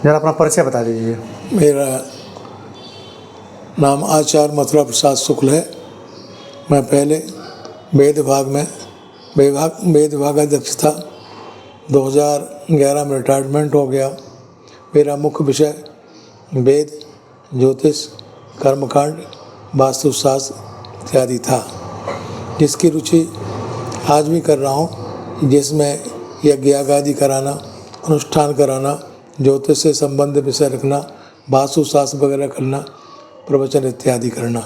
जरा अपना परिचय बता दीजिए। मेरा नाम आचार्य मथुरा प्रसाद शुक्ल है। मैं पहले वेद विभाग अध्यक्ष था। 2011 में रिटायरमेंट हो गया। मेरा मुख्य विषय वेद, ज्योतिष, कर्मकांड, वास्तुशास्त्र इत्यादि था, जिसकी रुचि आज भी कर रहा हूँ, जिसमें यज्ञ आदि कराना, अनुष्ठान कराना, ज्योतिष से संबंधित विषय रखना, वास्तुशास्त्र वगैरह करना, प्रवचन इत्यादि करना।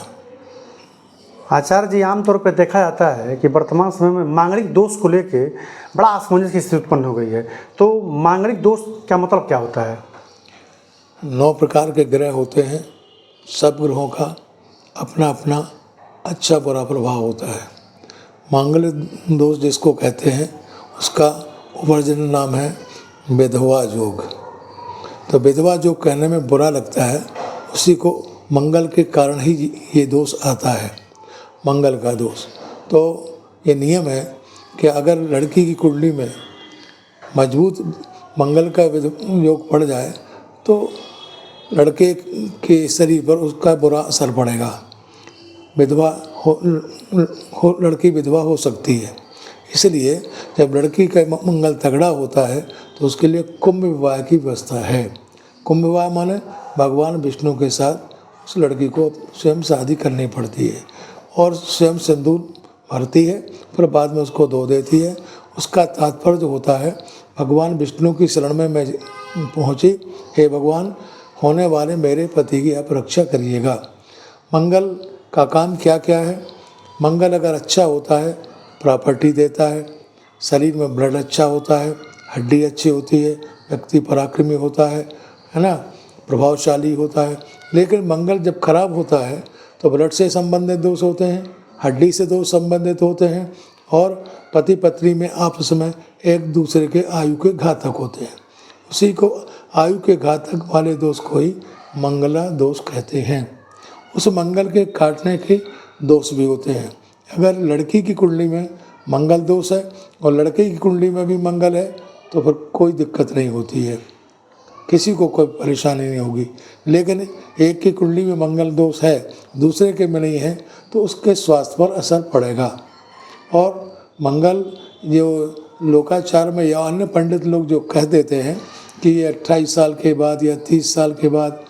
आचार्य जी, आमतौर पर देखा जाता है कि वर्तमान समय में मांगलिक दोष को लेके बड़ा असमंजस की स्थिति उत्पन्न हो गई है। तो मांगलिक दोष क्या मतलब क्या होता है? 9 प्रकार के ग्रह होते हैं। सब ग्रहों का अपना अपना अच्छा बुरा प्रभाव होता है। मांगलिक दोष जिसको कहते हैं उसका ओरिजिनल नाम है विधवा योग। तो विधवा योग कहने में बुरा लगता है, उसी को मंगल के कारण ही ये दोष आता है, मंगल का दोष। तो ये नियम है कि अगर लड़की की कुंडली में मजबूत मंगल का योग पड़ जाए तो लड़के के शरीर पर उसका बुरा असर पड़ेगा। लड़की विधवा हो सकती है। इसलिए जब लड़की का मंगल तगड़ा होता है तो उसके लिए कुंभ विवाह की व्यवस्था है। कुंभ विवाह माने भगवान विष्णु के साथ उस लड़की को स्वयं शादी करनी पड़ती है और स्वयं सिंदूर भरती है, फिर बाद में उसको धो देती है। उसका तात्पर्य होता है भगवान विष्णु की शरण में मैं पहुँची, हे भगवान, होने वाले मेरे पति की आप रक्षा करिएगा। मंगल का काम क्या क्या है? मंगल अगर अच्छा होता है प्रॉपर्टी देता है, शरीर में ब्लड अच्छा होता है, हड्डी अच्छी होती है, व्यक्ति पराक्रमी होता है ना, प्रभावशाली होता है। लेकिन मंगल जब खराब होता है तो ब्लड से संबंधित दोष होते हैं, हड्डी से दोष संबंधित होते हैं और पति पत्नी में आपस में एक दूसरे के आयु के घातक होते हैं। उसी को आयु के घातक वाले दोष को ही मंगला दोष कहते हैं। उस मंगल के काटने के दोष भी होते हैं। अगर लड़की की कुंडली में मंगल दोष है और लड़के की कुंडली में भी मंगल है तो फिर कोई दिक्कत नहीं होती है, किसी को कोई परेशानी नहीं होगी। लेकिन एक की कुंडली में मंगल दोष है, दूसरे के में नहीं है, तो उसके स्वास्थ्य पर असर पड़ेगा। और मंगल जो लोकाचार में या अन्य पंडित लोग जो कह देते हैं कि ये 28 साल के बाद या 30 साल के बाद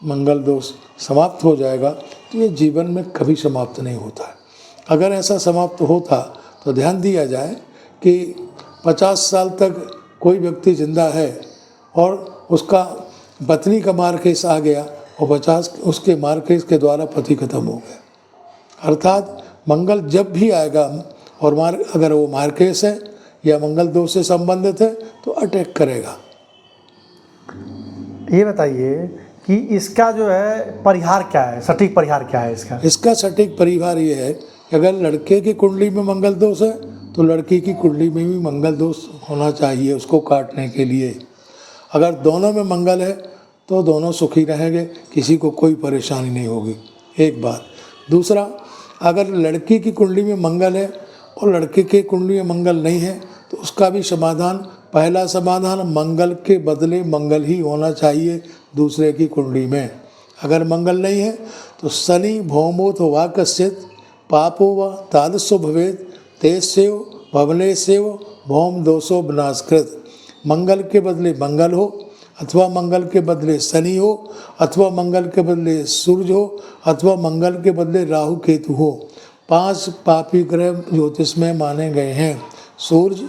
मंगल दोष समाप्त हो जाएगा, तो ये जीवन में कभी समाप्त नहीं होता है। अगर ऐसा समाप्त होता तो ध्यान दिया जाए कि 50 साल तक कोई व्यक्ति जिंदा है और उसका पत्नी का मारकेस आ गया और 50 उसके मारकेस के द्वारा पति खत्म हो गया। अर्थात मंगल जब भी आएगा और अगर वो मारकेस है या मंगल दोष से संबंधित है तो अटैक करेगा। ये बताइए कि इसका जो है परिहार क्या है, सटीक परिहार क्या है इसका? इसका सटीक परिहार ये है कि अगर लड़के की कुंडली में मंगल दोष है तो लड़की की कुंडली में भी मंगल दोष होना चाहिए उसको काटने के लिए। अगर दोनों में मंगल है तो दोनों सुखी रहेंगे, किसी को कोई परेशानी नहीं होगी। एक बात। दूसरा, अगर लड़की की कुंडली में मंगल है और लड़के की कुंडली में मंगल नहीं है तो उसका भी समाधान, पहला समाधान, मंगल के बदले मंगल ही होना चाहिए दूसरे की कुंडली में। अगर मंगल नहीं है तो शनि भौमोथ वा कश्चित पापो व तादृशो भवेत् तेस्यैव भवनेस्यैव भौम दोषो विनाशकृत। मंगल के बदले मंगल हो अथवा मंगल के बदले शनि हो अथवा मंगल के बदले सूर्य हो अथवा मंगल के बदले राहु केतु हो। 5 पापी ग्रह ज्योतिष में माने गए हैं। सूर्य,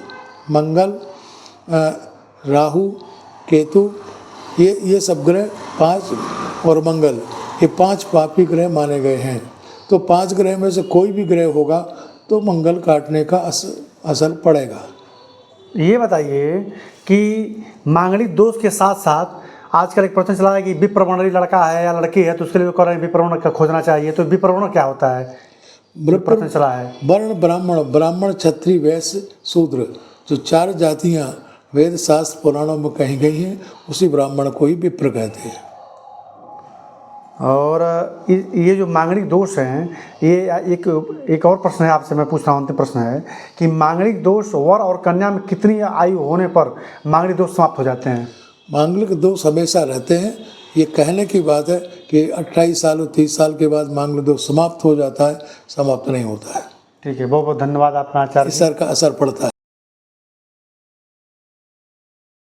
मंगल, राहु, केतु, ये सब ग्रह 5 और मंगल, ये 5 पापी ग्रह माने गए हैं। तो 5 ग्रह में से कोई भी ग्रह होगा तो मंगल काटने का असर पड़ेगा। ये बताइए कि मांगलिक दोष के साथ साथ आजकल एक प्रश्न चला है कि विप्रवर्ण लड़का है या लड़की है तो उसके लिए कह रहे हैं विप्रवर्ण का खोजना चाहिए। तो विप्रवर्ण क्या होता है? प्रश्न चला है। वर्ण ब्राह्मण, क्षत्रिय, वैश्य, शूद्र, जो 4 जातियाँ वेद शास्त्र पुराणों में कही गई हैं, उसी ब्राह्मण को ही विप्र कहते हैं। और ये जो मांगलिक दोष हैं, ये एक और प्रश्न है आपसे मैं पूछ रहा हूँ, अंतिम प्रश्न है कि मांगलिक दोष वर और कन्या में कितनी आयु होने पर मांगलिक दोष समाप्त हो जाते हैं? मांगलिक दोष हमेशा रहते हैं। ये कहने की बात है कि 28 साल और 30 साल के बाद मांगलिक दोष समाप्त हो जाता है, समाप्त नहीं होता है। ठीक है, बहुत बहुत धन्यवाद आपका आचार्य जी। इसर का असर पड़ता है।